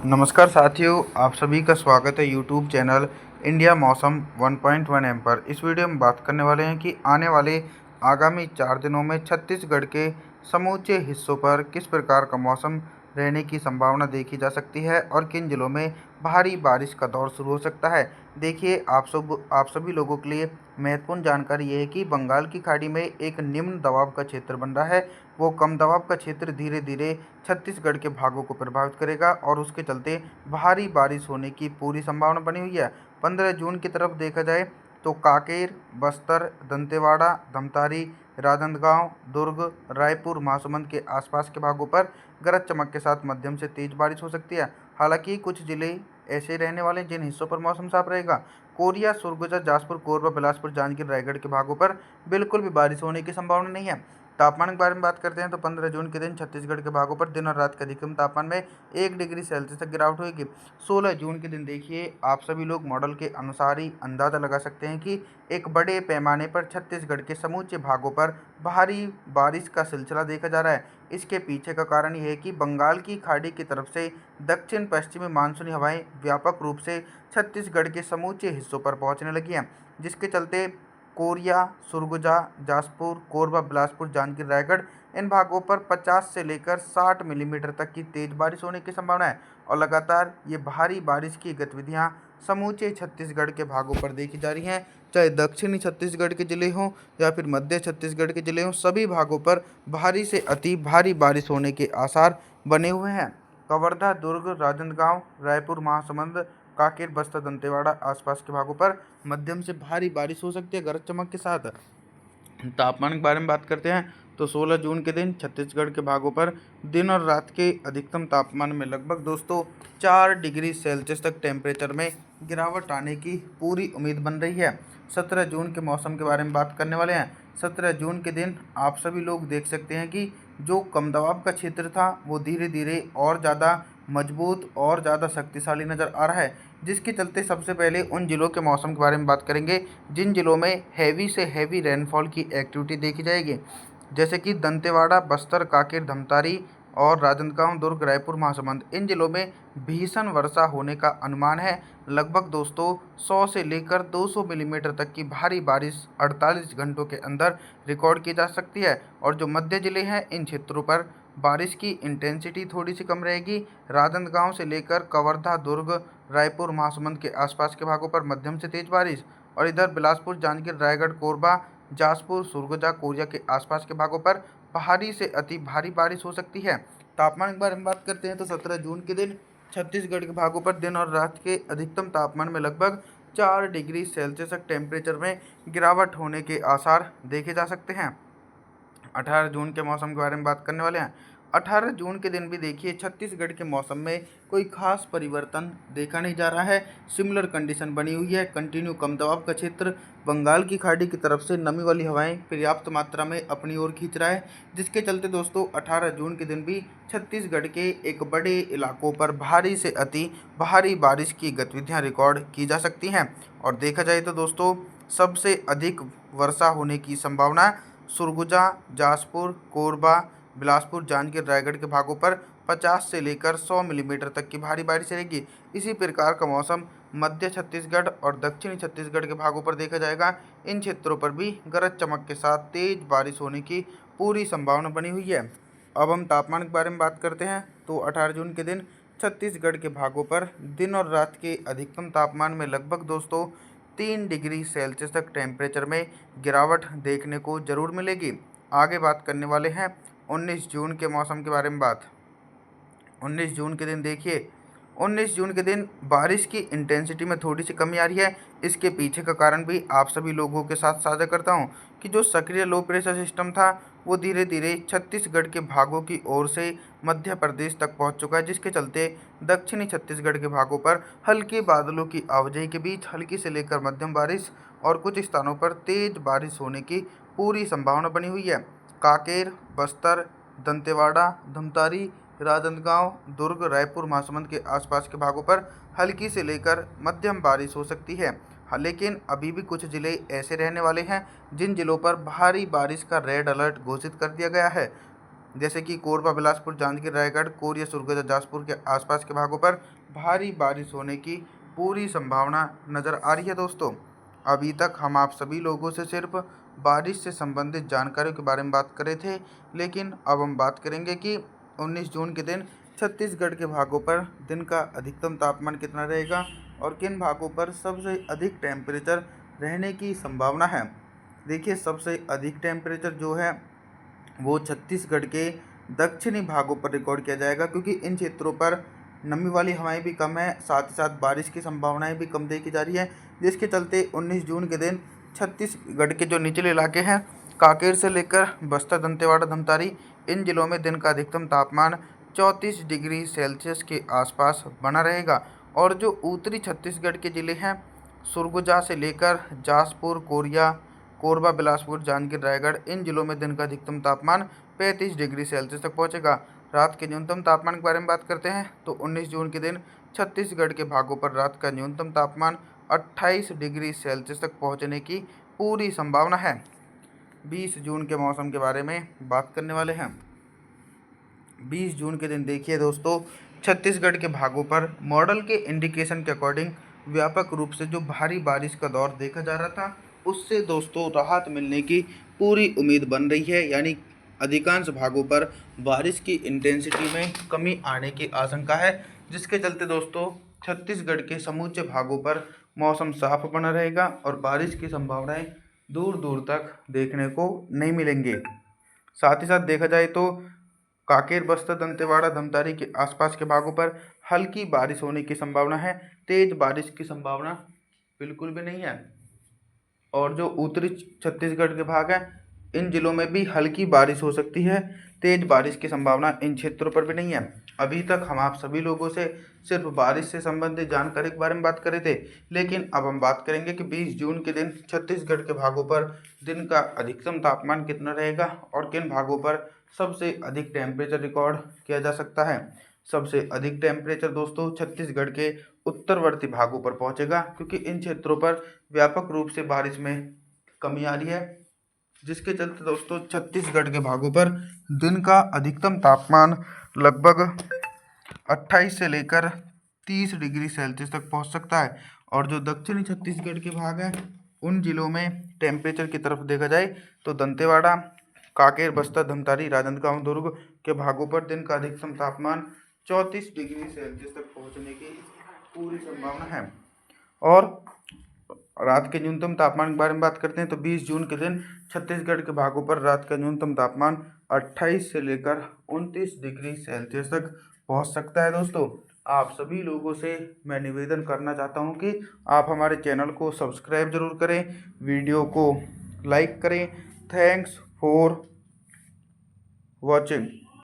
नमस्कार साथियों, आप सभी का स्वागत है यूट्यूब चैनल इंडिया मौसम 1.1 एम पर। इस वीडियो में बात करने वाले हैं कि आने वाले आगामी 4 दिनों में छत्तीसगढ़ के समूचे हिस्सों पर किस प्रकार का मौसम रहने की संभावना देखी जा सकती है और किन जिलों में भारी बारिश का दौर शुरू हो सकता है। देखिए, आप सभी लोगों के लिए महत्वपूर्ण जानकारी ये है कि बंगाल की खाड़ी में एक निम्न दबाव का क्षेत्र बन रहा है। वो कम दबाव का क्षेत्र धीरे धीरे छत्तीसगढ़ के भागों को प्रभावित करेगा और उसके चलते भारी बारिश होने की पूरी संभावना बनी हुई है। 15 जून की तरफ देखा जाए तो कांकेर, बस्तर, दंतेवाड़ा, धमतारी, राजनांदगांव, दुर्ग, रायपुर, महासमुंद के आसपास के भागों पर गरज चमक के साथ मध्यम से तेज बारिश हो सकती है। हालांकि कुछ जिले ऐसे रहने वाले जिन हिस्सों पर मौसम साफ रहेगा। कोरिया, सरगुजा, जाजपुर, कोरबा, बिलासपुर, जांजगीर, रायगढ़ के भागों पर बिल्कुल भी बारिश होने की संभावना नहीं है। तापमान के बारे में बात करते हैं तो 15 जून के दिन छत्तीसगढ़ के भागों पर दिन और रात के अधिकतम तापमान में 1 डिग्री सेल्सियस तक गिरावट होगी। 16 जून के दिन देखिए, आप सभी लोग मॉडल के अनुसार ही अंदाज़ा लगा सकते हैं कि एक बड़े पैमाने पर छत्तीसगढ़ के समूचे भागों पर भारी बारिश का सिलसिला देखा जा रहा है। इसके पीछे का कारण यह है कि बंगाल की खाड़ी की तरफ से दक्षिण पश्चिमी मानसूनी हवाएं व्यापक रूप से छत्तीसगढ़ के समूचे हिस्सों पर पहुंचने लगी हैं, जिसके चलते कोरिया, सुरगुजा, जाजपुर, कोरबा, बिलासपुर, जांजगीर, रायगढ़ इन भागों पर 50 से लेकर 60 मिलीमीटर तक की तेज बारिश होने की संभावना है और लगातार ये भारी बारिश की गतिविधियां समूचे छत्तीसगढ़ के भागों पर देखी जा रही हैं। चाहे दक्षिणी छत्तीसगढ़ के जिले हों या फिर मध्य छत्तीसगढ़ के जिले हों, सभी भागों पर भारी से अति भारी बारिश होने के आसार बने हुए हैं। कवर्धा, दुर्ग, राजनांदगांव, रायपुर, महासमुंद, कांकेर, बस्तर, दंतेवाड़ा आसपास के भागों पर मध्यम से भारी बारिश हो सकती है गरज चमक के साथ। तापमान के बारे में बात करते हैं तो 16 जून के दिन छत्तीसगढ़ के भागों पर दिन और रात के अधिकतम तापमान में लगभग 4 डिग्री सेल्सियस तक टेम्परेचर में गिरावट आने की पूरी उम्मीद बन रही है। 17 जून के मौसम के बारे में बात करने वाले हैं। 17 जून के दिन आप सभी लोग देख सकते हैं कि जो कम दबाव का क्षेत्र था वो धीरे धीरे और ज़्यादा मजबूत और ज़्यादा शक्तिशाली नज़र आ रहा है, जिसके चलते सबसे पहले उन जिलों के मौसम के बारे में बात करेंगे जिन जिलों में हैवी से हैवी रेनफॉल की एक्टिविटी देखी जाएगी, जैसे कि दंतेवाड़ा, बस्तर, कांकेर, धमतारी और राजनांदगांव, दुर्ग, रायपुर, महासमुंद। इन जिलों में भीषण वर्षा होने का अनुमान है। लगभग 100 से लेकर 200 मिलीमीटर तक की भारी बारिश 48 घंटों के अंदर रिकॉर्ड की जा सकती है और जो मध्य जिले हैं इन क्षेत्रों पर बारिश की इंटेंसिटी थोड़ी सी कम रहेगी। राजनांदगांव से लेकर कवर्धा, दुर्ग, रायपुर, महासमुंद के आसपास के भागों पर मध्यम से तेज बारिश और इधर बिलासपुर, जांजगीर, रायगढ़, कोरबा, जाजपुर, सुरगुजा, कोरिया के आसपास के भागों पर भारी से अति भारी बारिश हो सकती है। तापमान के बारे में बात करते हैं तो 17 जून के दिन छत्तीसगढ़ के भागों पर दिन और रात के अधिकतम तापमान में लगभग 4 डिग्री सेल्सियस तक टेम्परेचर में गिरावट होने के आसार देखे जा सकते हैं। 18 जून के मौसम के बारे में बात करने वाले हैं। 18 जून के दिन भी देखिए, छत्तीसगढ़ के मौसम में कोई खास परिवर्तन देखा नहीं जा रहा है। सिमिलर कंडीशन बनी हुई है। कंटिन्यू कम दबाव का क्षेत्र बंगाल की खाड़ी की तरफ से नमी वाली हवाएं पर्याप्त मात्रा में अपनी ओर खींच रहा है, जिसके चलते दोस्तों 18 जून के दिन भी छत्तीसगढ़ के एक बड़े इलाकों पर भारी से अति भारी बारिश की गतिविधियां रिकॉर्ड की जा सकती हैं। और देखा जाए तो दोस्तों सबसे अधिक वर्षा होने की संभावना सुरगुजा, जाजपुर, कोरबा, बिलासपुर, जांजगीर, रायगढ़ के भागों पर 50 से लेकर 100 मिलीमीटर तक की भारी बारिश रहेगी। इसी प्रकार का मौसम मध्य छत्तीसगढ़ और दक्षिणी छत्तीसगढ़ के भागों पर देखा जाएगा। इन क्षेत्रों पर भी गरज चमक के साथ तेज बारिश होने की पूरी संभावना बनी हुई है। अब हम तापमान के बारे में बात करते हैं तो 18 जून के दिन छत्तीसगढ़ के भागों पर दिन और रात के अधिकतम तापमान में लगभग 3 डिग्री सेल्सियस तक टेम्परेचर में गिरावट देखने को ज़रूर मिलेगी। आगे बात करने वाले हैं 19 जून के मौसम के बारे में बात। 19 जून के दिन देखिए, 19 जून के दिन बारिश की इंटेंसिटी में थोड़ी सी कमी आ रही है। इसके पीछे का कारण भी आप सभी लोगों के साथ साझा करता हूं कि जो सक्रिय लो प्रेशर सिस्टम था वो धीरे धीरे छत्तीसगढ़ के भागों की ओर से मध्य प्रदेश तक पहुंच चुका है, जिसके चलते दक्षिणी छत्तीसगढ़ के भागों पर हल्के बादलों की आवाजाही के बीच हल्की से लेकर मध्यम बारिश और कुछ स्थानों पर तेज बारिश होने की पूरी संभावना बनी हुई है। कांकेर, बस्तर, दंतेवाड़ा, धमतारी, राजनांदगांव, दुर्ग, रायपुर, महासमुंद के आसपास के भागों पर हल्की से लेकर मध्यम बारिश हो सकती है। हाँ, लेकिन अभी भी कुछ जिले ऐसे रहने वाले हैं जिन जिलों पर भारी बारिश का रेड अलर्ट घोषित कर दिया गया है। जैसे कि कोरबा, बिलासपुर, जांजगीर, रायगढ़, कोरिया, सुरगुजा, जाजपुर के आसपास के भागों पर भारी बारिश होने की पूरी संभावना नज़र आ रही है दोस्तों। अभी तक हम आप सभी लोगों से सिर्फ बारिश से संबंधित जानकारियों के बारे में बात कर रहे थे, लेकिन अब हम बात करेंगे कि 19 जून के दिन छत्तीसगढ़ के भागों पर दिन का अधिकतम तापमान कितना रहेगा और किन भागों पर सबसे अधिक टेम्परेचर रहने की संभावना है। देखिए, सबसे अधिक टेम्परेचर जो है वो छत्तीसगढ़ के दक्षिणी भागों पर रिकॉर्ड किया जाएगा, क्योंकि इन क्षेत्रों पर नमी वाली हवाएं भी कम है, साथ ही साथ बारिश की संभावनाएं भी कम देखी जा रही है, जिसके चलते 19 जून के दिन छत्तीसगढ़ के जो निचले इलाके हैं, कांकेर से लेकर बस्तर, दंतेवाड़ा, धमतारी, इन जिलों में दिन का अधिकतम तापमान 34 डिग्री सेल्सियस के आसपास बना रहेगा। और जो उत्तरी छत्तीसगढ़ के ज़िले हैं, सुरगुजा से लेकर जाजपुर, कोरिया, कोरबा, बिलासपुर, जांजगीर, रायगढ़, इन जिलों में दिन का अधिकतम तापमान 35 डिग्री सेल्सियस तक पहुंचेगा। रात के न्यूनतम तापमान के बारे में बात करते हैं तो 19 जून के दिन छत्तीसगढ़ के भागों पर रात का न्यूनतम तापमान 28 डिग्री सेल्सियस तक पहुंचने की पूरी संभावना है। 20 जून के मौसम के बारे में बात करने वाले हैं। 20 जून के दिन देखिए दोस्तों, छत्तीसगढ़ के भागों पर मॉडल के इंडिकेशन के अकॉर्डिंग व्यापक रूप से जो भारी बारिश का दौर देखा जा रहा था, उससे दोस्तों राहत मिलने की पूरी उम्मीद बन रही है। यानी अधिकांश भागों पर बारिश की इंटेंसिटी में कमी आने की आशंका है, जिसके चलते दोस्तों छत्तीसगढ़ के समूचे भागों पर मौसम साफ बना रहेगा और बारिश की संभावनाएं दूर दूर तक देखने को नहीं मिलेंगे। साथ ही साथ देखा जाए तो कांकेर, बस्तर, दंतेवाड़ा, धमतारी के आसपास के भागों पर हल्की बारिश होने की संभावना है, तेज बारिश की संभावना बिल्कुल भी नहीं है। और जो उत्तरी छत्तीसगढ़ के भाग हैं, इन जिलों में भी हल्की बारिश हो सकती है, तेज बारिश की संभावना इन क्षेत्रों पर भी नहीं है। अभी तक हम आप सभी लोगों से सिर्फ बारिश से संबंधित जानकारी के बारे में बात कर रहे थे, लेकिन अब हम बात करेंगे कि 20 जून के दिन छत्तीसगढ़ के भागों पर दिन का अधिकतम तापमान कितना रहेगा और किन भागों पर सबसे अधिक टेम्परेचर रिकॉर्ड किया जा सकता है। सबसे अधिक टेम्परेचर दोस्तों छत्तीसगढ़ के उत्तरवर्ती भागों पर पहुंचेगा, क्योंकि इन क्षेत्रों पर व्यापक रूप से बारिश में कमी आ रही है, जिसके चलते दोस्तों छत्तीसगढ़ के भागों पर दिन का अधिकतम तापमान लगभग 28 से लेकर 30 डिग्री सेल्सियस तक पहुंच सकता है। और जो दक्षिणी छत्तीसगढ़ के भाग हैं, उन जिलों में टेम्परेचर की तरफ देखा जाए तो दंतेवाड़ा, कांकेर, बस्तर, धमतारी, राजनांदगांव, दुर्ग के भागों पर दिन का अधिकतम तापमान 34 डिग्री सेल्सियस तक पहुंचने की पूरी संभावना है। और रात के न्यूनतम तापमान के बारे में बात करते हैं तो 20 जून के दिन छत्तीसगढ़ के भागों पर रात का न्यूनतम तापमान 28 से लेकर 29 डिग्री सेल्सियस तक पहुंच सकता है। दोस्तों, आप सभी लोगों से मैं निवेदन करना चाहता हूं कि आप हमारे चैनल को सब्सक्राइब जरूर करें, वीडियो को लाइक करें। Thanks for watching.